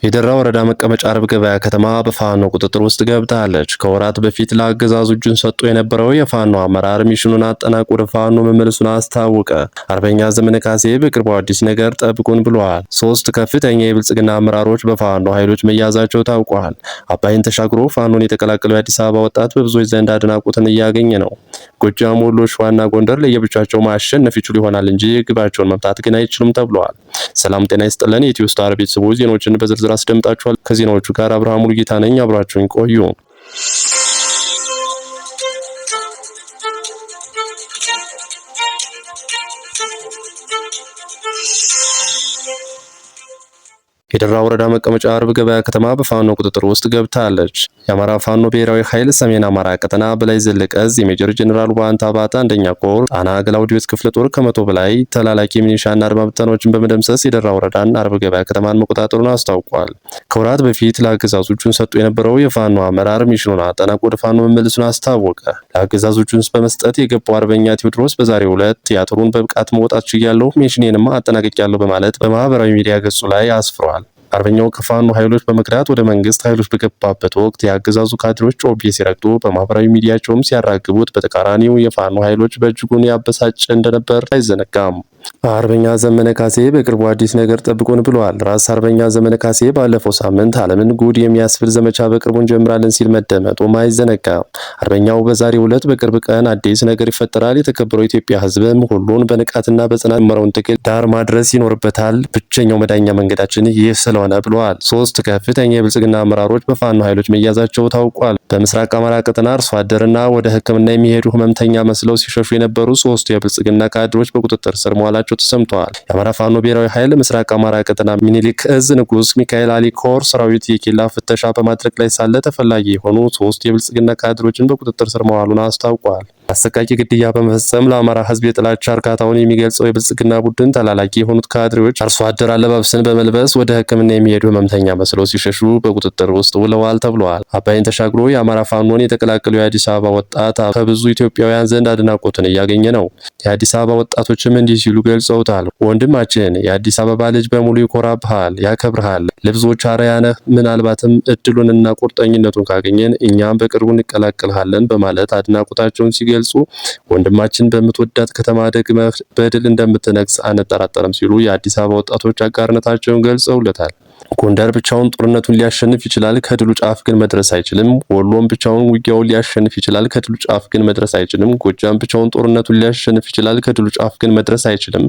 የደራ ወረዳ መቀመጫ አርብ ገበያ ከተማ በፋኖ ቁጥጥር ውስጥ ገብታለች። ከወራት በፊት ለአገዛዙ እጁን ሰጥቶ የነበረው የፋኖ አመራር ሚሽኑን አጠናቆ ወደ ፋኖ መመለሱን አስታወቀ። አርበኛ ዘመነ ካሴ በቅርቡ አዲስ ነገር ጠብቁን ብለዋል። 3 ከፍተኛ የብልጽግና አመራሮች በፋኖ ኃይሎች መያዛቸው ታውቋል። አባይን ተሻግሮ ፋኖን የተቀላቀለው የአዲስ አበባ ወጣት በብዙዎች ዘንድ አድናቆትን እያገኘ ነው። ጎጃም፣ ወሎ፣ ሸዋና ጎንደር ለየብቻቸው ማሸነፍ ይችሉ ይሆናል እንጂ ግባቸውን መምታት ግን አይችሉም ተብለዋል። ሰላም ጤና ይስጥልን የኢትዮ ስታር ቤተሰቦች ዜናዎችን በዝርዝር አስደምጣችኋል። ከዜናዎቹ ጋር አብርሃም ሙሉጌታ ነኝ። አብራችሁን ቆዩ። የደራ ወረዳ መቀመጫ አርብ ገበያ ከተማ በፋኖ ቁጥጥር ውስጥ ገብታለች። የአማራ ፋኖ ብሔራዊ ኃይል ሰሜን አማራ ቀጠና በላይ ዘለቀ እዝ የሜጀር ጀነራል ዋንታ ባታ አንደኛ ኮር ጣና ግላውዲዮስ ክፍለ ጦር ከመቶ በላይ ተላላኪ ሚኒሻና አድማ ብተናዎችን በመደምሰስ የደራ ወረዳን አርብ ገበያ ከተማን መቆጣጠሩን አስታውቋል። ከወራት በፊት ለአገዛዙ እጁን ሰጥቶ የነበረው የፋኖ አመራር ሚሽኑን አጠናቆ ወደ ፋኖ መመለሱን አስታወቀ። ለአገዛዙ እጁን በመስጠት የገባው አርበኛ ቴዎድሮስ በዛሬው ዕለት ቲያትሩን በብቃት መውጣት ችያለሁ፣ ሚሽኔንም አጠናቅቄያለሁ በማለት በማህበራዊ ሚዲያ ገጹ ላይ አስፍሯል። አርበኛው ከፋኖ ኃይሎች በመክዳት ወደ መንግስት ኃይሎች በገባበት ወቅት የአገዛዙ ካድሬዎች ጮቤ ሲረግጡ በማህበራዊ ሚዲያቸውም ሲያራግቡት፣ በተቃራኒው የፋኖ ኃይሎች በእጅጉን ያበሳጨ እንደነበር አይዘነጋም። አርበኛ ዘመነ ካሴ በቅርቡ አዲስ ነገር ጠብቁን ብለዋል። ራስ አርበኛ ዘመነ ካሴ ባለፈው ሳምንት ዓለምን ጉድ የሚያስብል ዘመቻ በቅርቡ እንጀምራለን ሲል መደመጡም አይዘነጋም። አርበኛው በዛሬው ዕለት በቅርብ ቀን አዲስ ነገር ይፈጠራል፣ የተከበረው ኢትዮጵያ ሕዝብም ሁሉን በንቃትና በጽናት መራውን ትግል ዳር ማድረስ ይኖርበታል፣ ብቸኛው መዳኛ መንገዳችን ይህ ስለሆነ ብለዋል። 3 ከፍተኛ የብልጽግና አመራሮች በፋኖ ኃይሎች መያዛቸው ታውቋል። በምስራቅ አማራ ቀጠና አርሶ አደርና ወደ ሕክምና የሚሄዱ ህመምተኛ መስለው ሲሸሹ የነበሩ 3 የብልጽግና ካድሮች በቁጥጥር ስር መዋላቸው ተሰምተዋል። የአማራ ፋኖ ብሔራዊ ኃይል ምስራቅ አማራ ቀጠና ሚኒሊክ እዝ ንጉስ ሚካኤል አሊ ኮር ሰራዊት የኬላ ፍተሻ በማድረግ ላይ ሳለ ተፈላጊ የሆኑ 3 የብልጽግና ካድሮችን በቁጥጥር ስር መዋሉን አስታውቋል። አሰቃቂ ግድያ በመፈጸም ለአማራ ህዝብ የጥላቻ እርካታውን የሚገልጸው የብልጽግና ቡድን ተላላኪ የሆኑት ካድሬዎች አርሶ አደር አለባብስን በመልበስ ወደ ሕክምና የሚሄዱ ህመምተኛ መስለው ሲሸሹ በቁጥጥር ውስጥ ውለዋል ተብለዋል። አባይን ተሻግሮ የአማራ ፋኖን የተቀላቀለው የአዲስ አበባ ወጣት ከብዙ ኢትዮጵያውያን ዘንድ አድናቆትን እያገኘ ነው። የአዲስ አበባ ወጣቶችም እንዲህ ሲሉ ገልጸውታል። ወንድማችን የአዲስ አበባ ልጅ በሙሉ ይኮራብሃል፣ ያከብርሃል፣ ለብዙዎች አርአያ ነህ። ምናልባትም እድሉንና ቁርጠኝነቱን ካገኘን እኛም በቅርቡ እንቀላቀልሃለን በማለት አድናቆታቸውን ሲገልጹ ወንድማችን በምትወዳት ከተማ ደግመህ በድል እንደምትነግስ አንጠራጠርም ሲሉ የአዲስ አበባ ወጣቶች አጋርነታቸውን ገልጸውለታል። ጎንደር ብቻውን ጦርነቱን ሊያሸንፍ ይችላል፣ ከድሉ ጫፍ ግን መድረስ አይችልም። ወሎም ብቻውን ውጊያውን ሊያሸንፍ ይችላል፣ ከድሉ ጫፍ ግን መድረስ አይችልም። ጎጃም ብቻውን ጦርነቱን ሊያሸንፍ ይችላል፣ ከድሉ ጫፍ ግን መድረስ አይችልም።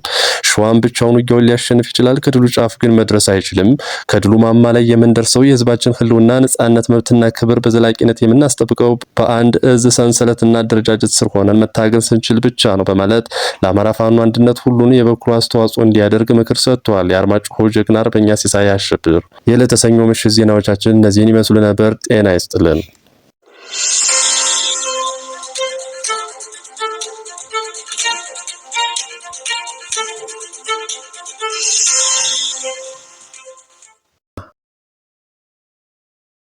ሸዋም ብቻውን ውጊያውን ሊያሸንፍ ይችላል፣ ከድሉ ጫፍ ግን መድረስ አይችልም። ከድሉ ማማ ላይ የምንደርሰው የህዝባችን ህልውና፣ ነጻነት፣ መብትና ክብር በዘላቂነት የምናስጠብቀው በአንድ እዝ ሰንሰለትና አደረጃጀት ስር ሆነን መታገል ስንችል ብቻ ነው በማለት ለአማራ ፋኖ አንድነት ሁሉን የበኩሉ አስተዋጽኦ እንዲያደርግ ምክር ሰጥቷል። የአርማጭሆ ጀግና አርበኛ ሲሳይ አሸብር። የዕለተ ሰኞ ምሽት ዜናዎቻችን እነዚህን ይመስሉ ነበር። ጤና ይስጥልን።